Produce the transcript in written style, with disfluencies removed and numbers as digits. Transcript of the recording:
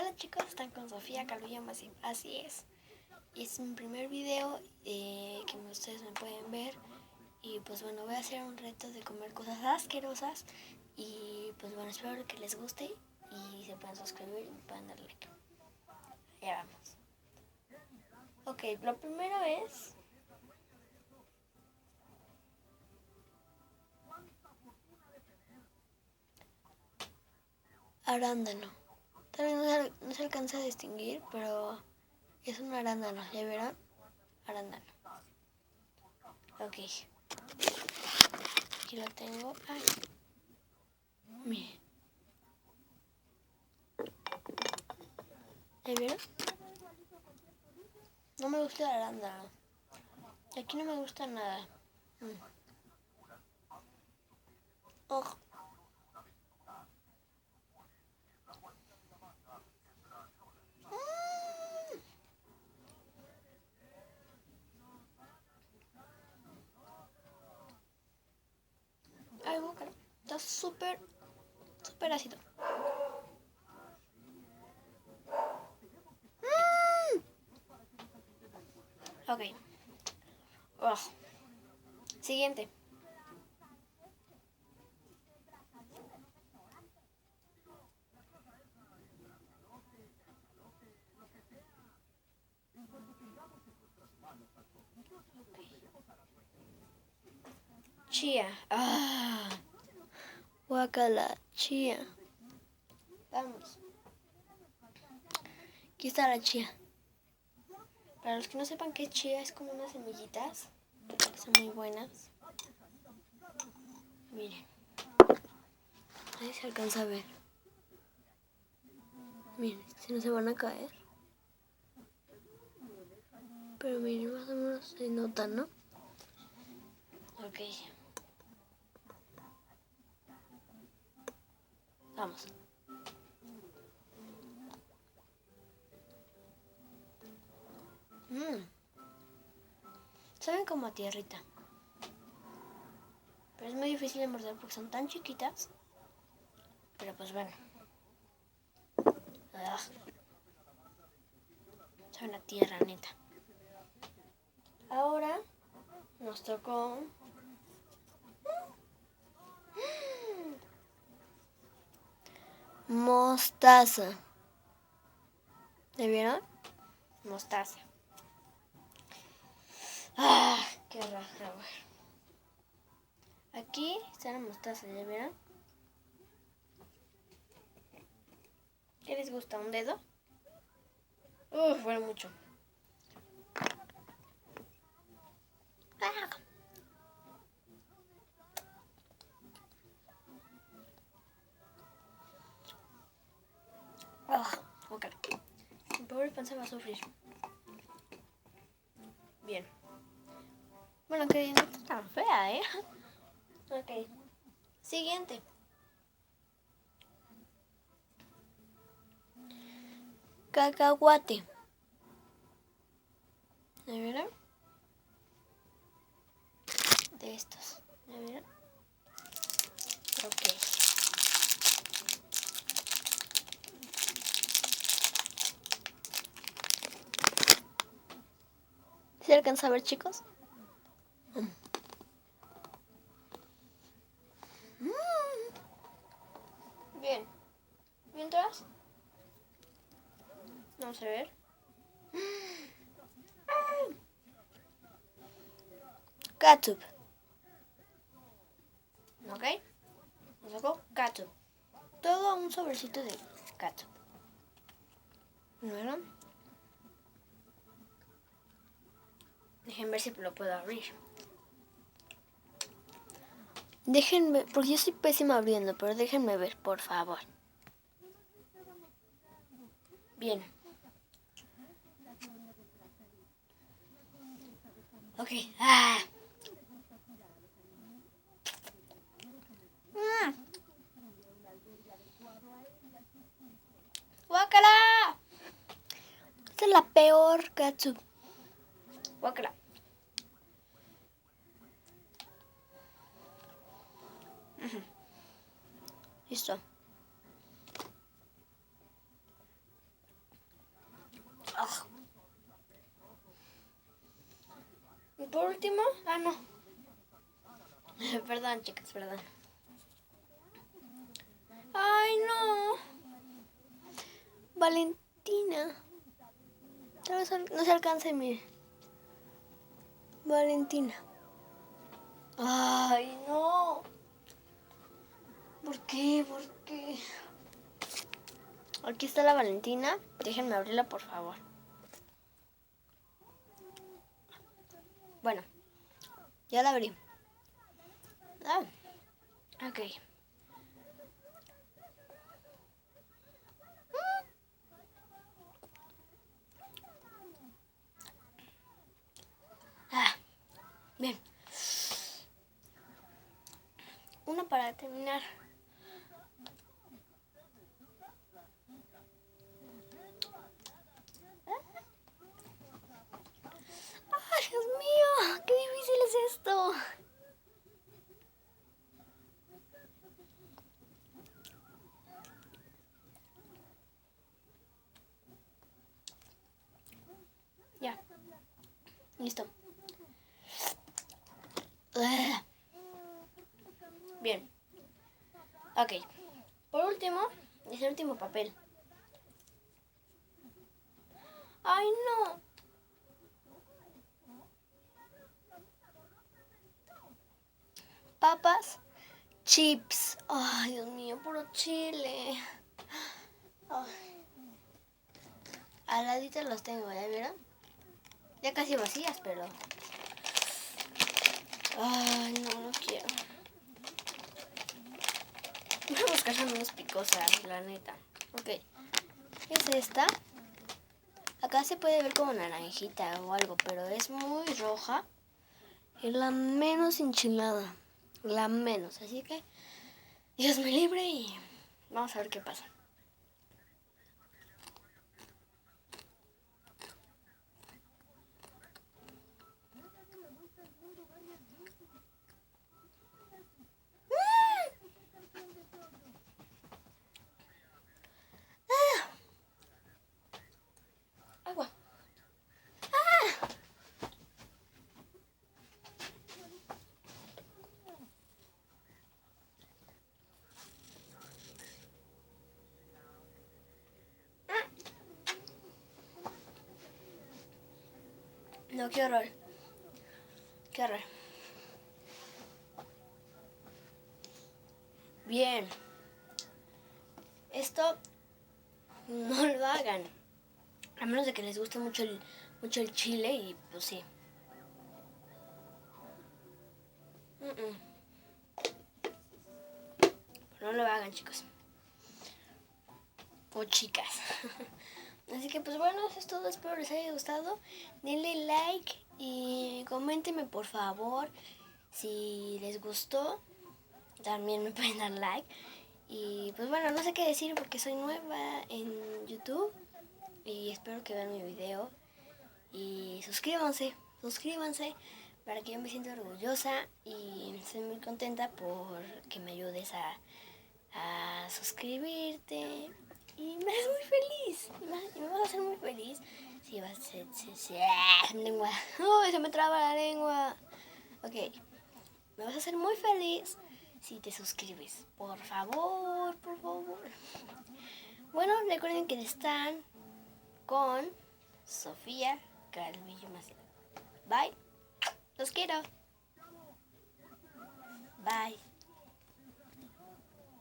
Hola chicos, están con Sofía Calvillo Masim. Así es. Es mi primer video que ustedes me pueden ver. Y pues bueno, voy a hacer un reto de comer cosas asquerosas. Y pues bueno, espero que les guste y se puedan suscribir y me puedan dar like. Ya vamos. Ok, lo primero es... arándano. Tal vez no se alcanza a distinguir, pero es un arándano. ¿Ya vieron? Arándano. Ok. Aquí lo tengo. Ay. Miren. ¿Ya vieron? No me gusta el arándano. Aquí no me gusta nada. Oh. Ay, boca. Está súper ácido. Ok. Oh. Siguiente. Chía. Ah. Guacala. Chía. Vamos. Aquí está la chía. Para los que no sepan qué es chía, es como unas semillitas que son muy buenas. Miren. Ahí se alcanza a ver. Miren, si no se van a caer. Pero miren, más o menos se nota, ¿no? Ok. Vamos. Saben como a tierrita. Pero es muy difícil de morder porque son tan chiquitas. Pero pues bueno. Saben a tierra, neta. Ahora nos tocó... mostaza. ¿Le vieron? Mostaza. ¡Ah! ¡Qué raja! Aquí está la mostaza, ¿ya vieron? ¿Qué les gusta? ¿Un dedo? Bueno, mucho. ¡Ah! Ok. Mi pobre panza va a sufrir. Bien. Bueno, que no está tan fea, ¿eh? Ok. Siguiente. Cacahuate. ¿Me vieron? De estos. ¿Me vieron? Ok. ¿Se alcanza a ver, chicos? Bien. Mientras, vamos a ver. Ketchup. ¿Ok? Nos sacó ketchup. Todo un sobrecito de ketchup. ¿No vieron? Dejen ver si lo puedo abrir. Déjenme, porque yo soy pésima abriendo, pero déjenme ver, por favor. Bien. Ok. ¡Ah! ¡Guácala! Esta es la peor ketchup. Guácala. Listo. por último, no. Perdón, chicas, perdón. Ay, no. Valentina. Tal vez no se alcance, mire. Valentina. Ay, no. ¿Por qué? ¿Por qué? Aquí está la Valentina. Déjenme abrirla, por favor. Bueno, ya la abrí. Ok. Bien. Una para terminar. ¡Ay, Dios mío! ¡Qué difícil es esto! Ya. Listo. Bien. Ok. Por último, es el último papel. ¡Ay, no! Papas, chips. Ay, Dios mío, puro chile. Ay. Al ladito los tengo, ¿ya vieron? Ya casi vacías, pero... Ay, no quiero. Voy a buscar menos picosas, la neta. Ok. Es esta. Acá se puede ver como naranjita o algo, pero es muy roja. Es la menos enchilada. La menos. Así que Dios me libre y vamos a ver qué pasa. Agua. No, qué horror. Qué horror. Bien. Esto no lo hagan. A menos de que les guste mucho el chile y pues sí. No lo hagan, chicos. O chicas. Así que pues bueno, eso es todo. Espero les haya gustado. Denle like y coméntenme por favor si les gustó. También me pueden dar like. Y pues bueno, no sé qué decir porque soy nueva en YouTube. Y espero que vean mi video. Y suscríbanse para que yo me sienta orgullosa. Y estoy muy contenta porque me ayudes a suscribirte. Y me haces muy feliz. Y me vas a hacer muy feliz. Si vas a... lengua. ¡Uy, se me traba la lengua! Ok. Me vas a hacer muy feliz si te suscribes. Por favor, por favor. Bueno, recuerden que están con Sofía Calvillo Maciel. Bye. Los quiero.